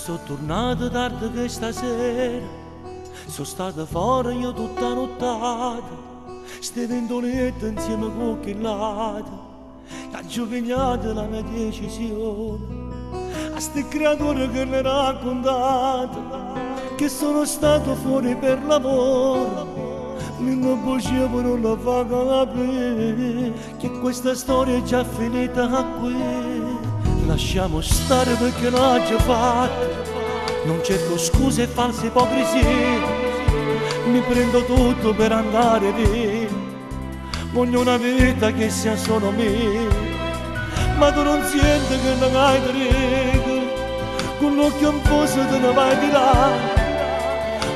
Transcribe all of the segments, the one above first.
Sono tornato tardi che stasera, sono stato fuori io tutta nottata, ste ventolette insieme con che lato, che ha giochinato la mia decisione. A ste creature che le raccontate, che sono stato fuori per lavoro, mia voce non la fa capire, che questa storia è già finita qui. Lasciamo stare perché l'ho già fatto, non cerco scuse e false ipocrisie, mi prendo tutto per andare via, voglio una vita che sia solo mia, ma tu non senti che non hai diritto, con l'occhio in posto te ne vai di là,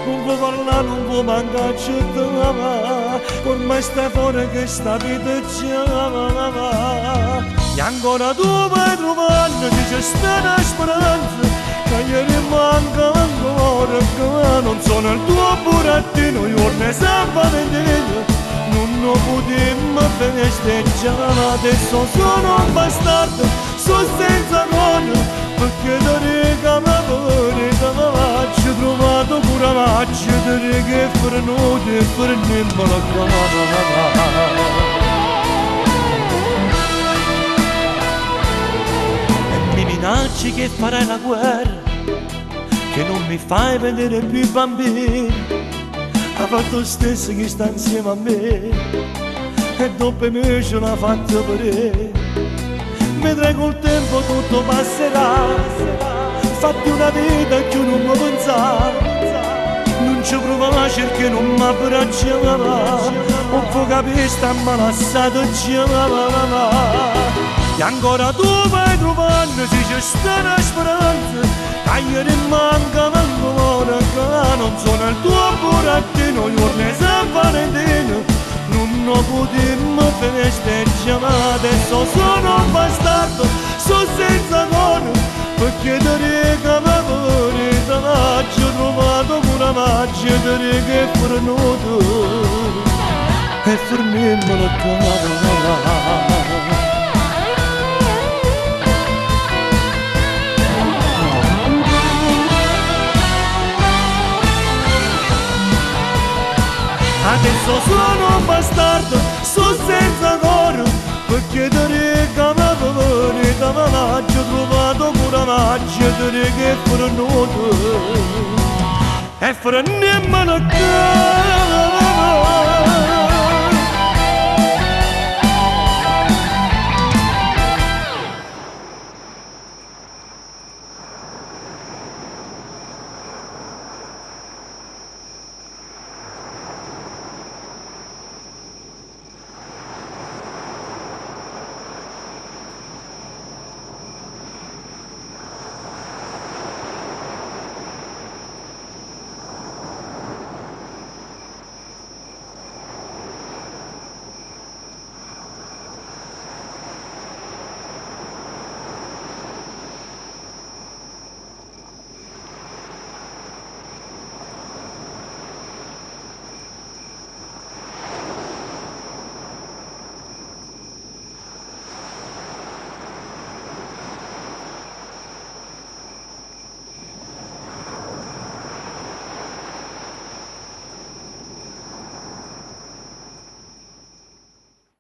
non può parlare, non può mancarci te, ormai stai fuori che sta vita già. E ancora tu vai trovando che c'è stata speranza, che ieri manca ancora, che non sono il tuo burattino, io ne San Valentino, non potremmo festeggiare, adesso sono un bastardo, sono senza nonna, perché da riga mi pare, da faccio trovato coraggio, da riga e frenuti e fermiamo la cara. Minacci che farai la guerra, che non mi fai vedere più i bambini, ha fatto stesso che sta insieme a me, e dopo me ce l'ha fatto vedere. Vedrai col tempo tutto passerà, fatti una vita che non mi pensare, non ci provava perché non mi abbracciava, non può capire sta malassato già. E ancora tu vai trovando se c'è sta una speranza, che ieri manca ancora, che non sono il tuo burattino, io ne San Valentino, non potremmo festeggiare, adesso sono un bastardo, sono senza nonna, perché da riga mi pare, da maggio trovato pure maggio, da riga è frenuto, e fermiamo la cara. Adesso sono un bastardo, sono senza coro, perché da riga mi pare, da maggio trovato pure maggio, da riga è frenuto, e freniamo la cara.